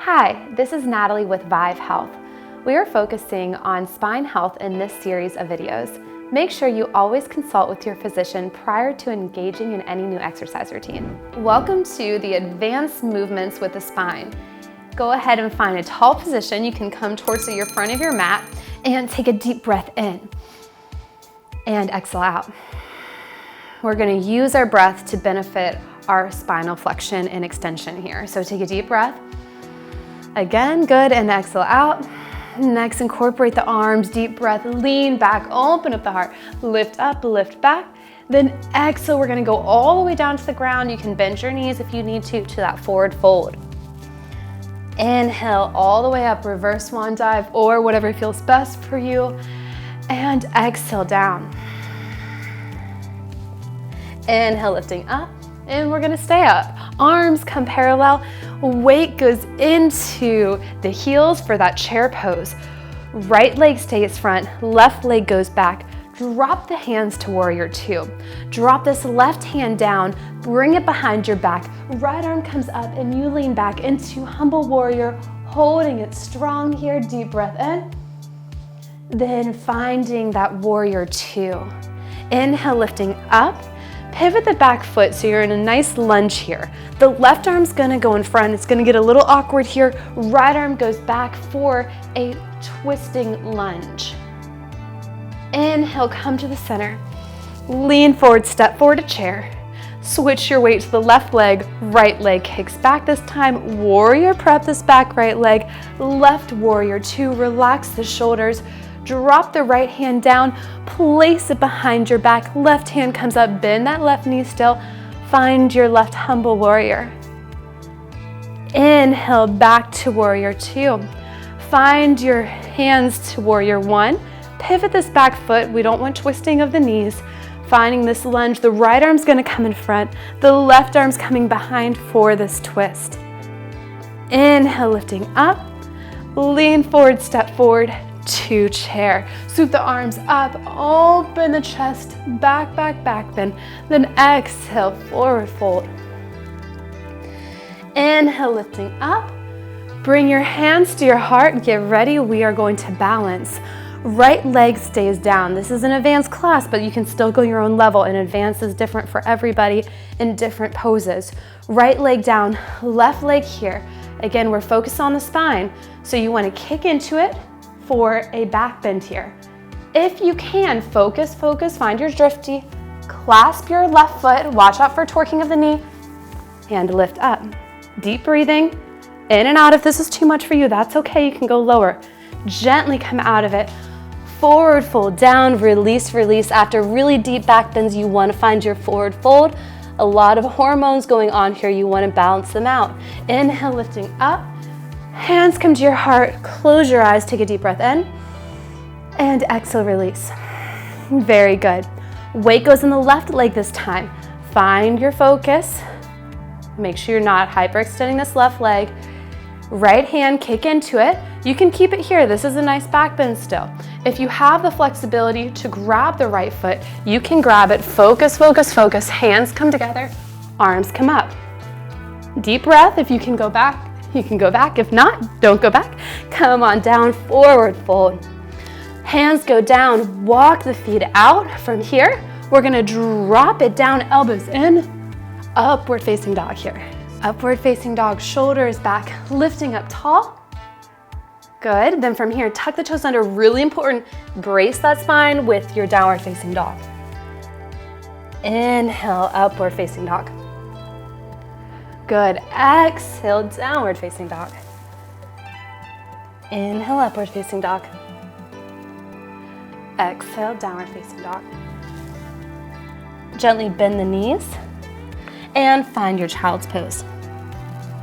Hi, this is Natalie with Vive Health. We are focusing on spine health in this series of videos. Make sure you always consult with your physician prior to engaging in any new exercise routine. Welcome to the advanced movements with the spine. Go ahead and find a tall position. You can come towards your front of your mat and take a deep breath in and exhale out. We're going to use our breath to benefit our spinal flexion and extension here. So take a deep breath. Again, good, and exhale out. Next, incorporate the arms, deep breath, lean back, open up the heart, lift up, lift back. Then exhale, we're gonna go all the way down to the ground. You can bend your knees if you need to that forward fold. Inhale all the way up, reverse swan dive, or whatever feels best for you. And exhale down. Inhale, lifting up, and we're gonna stay up. Arms come parallel, weight goes into the heels for that chair pose. Right leg stays front, left leg goes back. Drop the hands to warrior two. Drop this left hand down, bring it behind your back. Right arm comes up and you lean back into humble warrior, holding it strong here. Deep breath in. Then finding that warrior two. Inhale, lifting up. Pivot the back foot so you're in a nice lunge here. The left arm's gonna go in front. It's gonna get a little awkward here. Right arm goes back for a twisting lunge. Inhale, come to the center. Lean forward, step forward to chair. Switch your weight to the left leg. Right leg kicks back this time. Warrior prep this back right leg. Left warrior two, relax the shoulders. Drop the right hand down, place it behind your back. Left hand comes up, bend that left knee still. Find your left humble warrior. Inhale, back to warrior two. Find your hands to warrior one. Pivot this back foot. We don't want twisting of the knees. Finding this lunge, the right arm's gonna come in front. The left arm's coming behind for this twist. Inhale, lifting up. Lean forward, step forward. To chair. Swoop the arms up, open the chest, back, back, back bend. Then exhale, forward fold. Inhale, lifting up. Bring your hands to your heart. Get ready. We are going to balance. Right leg stays down. This is an advanced class, but you can still go your own level, and advanced is different for everybody in different poses. Right leg down, left leg here. Again, we're focused on the spine, so you want to kick into it for a back bend here. If you can, focus, find your drifty, clasp your left foot, watch out for torquing of the knee, and lift up. Deep breathing, in and out. If this is too much for you, that's okay, you can go lower. Gently come out of it. Forward fold, down, release, release. After really deep back bends, you wanna find your forward fold. A lot of hormones going on here, you wanna balance them out. Inhale, lifting up. Hands come to your heart, close your eyes, take a deep breath in, and exhale, release. Very good. Weight goes in the left leg this time. Find your focus. Make sure you're not hyperextending this left leg. Right hand, kick into it. You can keep it here. This is a nice back bend still. If you have the flexibility to grab the right foot, you can grab it. Focus, focus, focus. Hands come together, arms come up. Deep breath. If you can go back, you can go back. If not, don't go back. Come on down, forward fold. Hands go down, walk the feet out. From here, we're gonna drop it down, elbows in, upward facing dog here. Upward facing dog, shoulders back, lifting up tall. Good, then from here, tuck the toes under, really important. Brace that spine with your downward facing dog. Inhale, upward facing dog. Good, exhale, downward facing dog. Inhale, upward facing dog. Exhale, downward facing dog. Gently bend the knees and find your child's pose.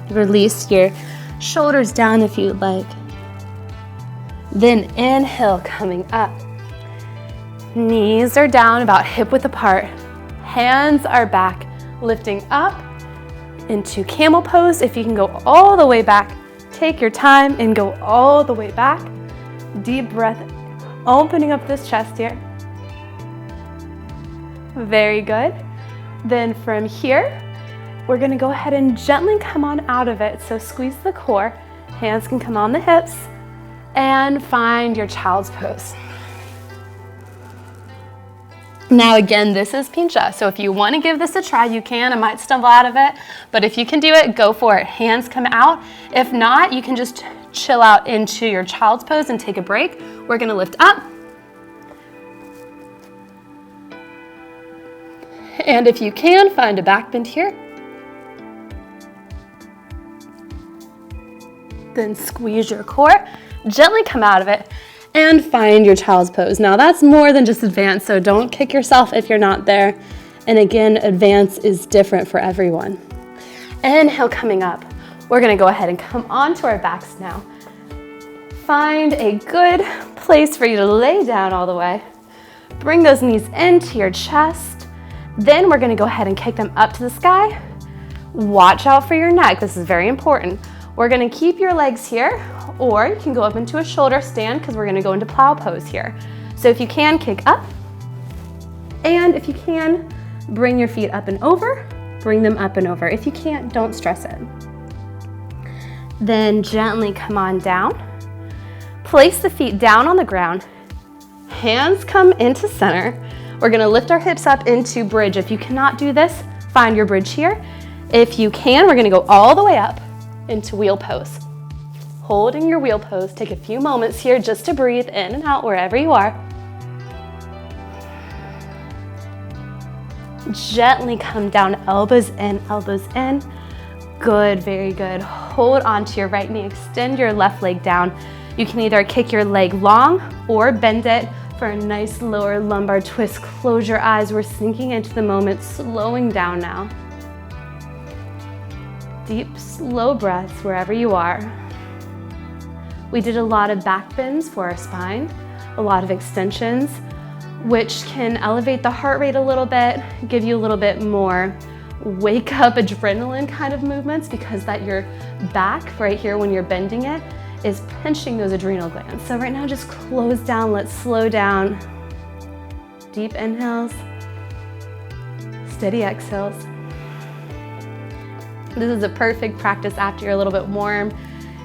Release your shoulders down if you'd like. Then inhale, coming up. Knees are down, about hip width apart. Hands are back, lifting up into camel pose. If you can go all the way back, take your time and go all the way back. Deep breath, opening up this chest here. Very good. Then from here, we're gonna go ahead and gently come on out of it. So squeeze the core, Hands can come on the hips and find your child's pose. Now again, this is pincha, so if you want to give this a try, you can. I might stumble out of it, but if you can do it, go for it. Hands come out. If not, you can just chill out into your child's pose and take a break. We're going to lift up. And if you can, find a back bend here. Then squeeze your core, gently come out of it, and find your child's pose. Now that's more than just advanced, so don't kick yourself if you're not there. And again, advanced is different for everyone. Inhale, coming up. We're gonna go ahead and come onto our backs now. Find a good place for you to lay down all the way. Bring those knees into your chest. Then we're gonna go ahead and kick them up to the sky. Watch out for your neck, this is very important. We're gonna keep your legs here, or you can go up into a shoulder stand because we're gonna go into plow pose here. So if you can, kick up. And if you can, bring your feet up and over, bring them up and over. If you can't, don't stress it. Then gently come on down. Place the feet down on the ground. Hands come into center. We're gonna lift our hips up into bridge. If you cannot do this, find your bridge here. If you can, we're gonna go all the way up into wheel pose. Holding your wheel pose, take a few moments here just to breathe in and out wherever you are. Gently come down, elbows in, elbows in. Good, very good. Hold onto your right knee, extend your left leg down. You can either kick your leg long or bend it for a nice lower lumbar twist. Close your eyes, we're sinking into the moment, slowing down now. Deep, slow breaths wherever you are. We did a lot of back bends for our spine, a lot of extensions, which can elevate the heart rate a little bit, give you a little bit more wake up adrenaline kind of movements, because that your back right here when you're bending it is pinching those adrenal glands. So right now just close down, let's slow down. Deep inhales, steady exhales. This is a perfect practice after you're a little bit warm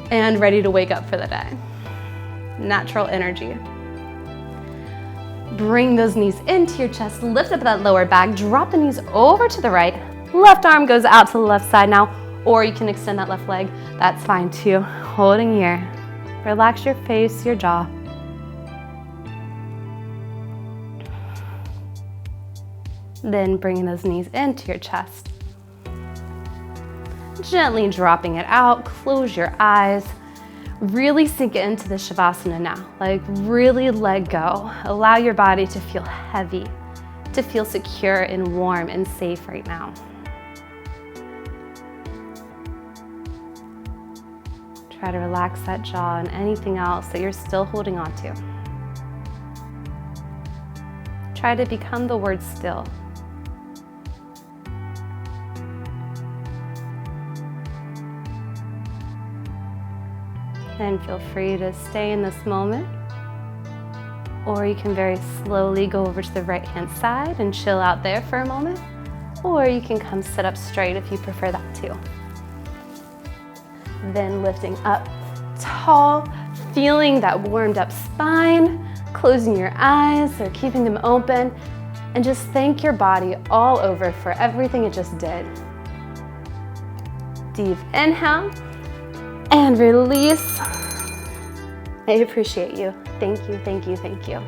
and ready to wake up for the day. Natural energy. Bring those knees into your chest, lift up that lower back, drop the knees over to the right. Left arm goes out to the left side now, or you can extend that left leg, that's fine too. Holding here. Relax your face, your jaw. Then bringing those knees into your chest. Gently dropping it out, close your eyes. Really sink it into the Shavasana now. Like really let go. Allow your body to feel heavy, to feel secure and warm and safe right now. Try to relax that jaw and anything else that you're still holding on to. Try to become the word still. And feel free to stay in this moment, or you can very slowly go over to the right hand side and chill out there for a moment, or you can come sit up straight if you prefer that too. Then lifting up tall, feeling that warmed up spine, closing your eyes or keeping them open, and just thank your body all over for everything it just did. Deep inhale. And release. I appreciate you. Thank you, thank you, thank you.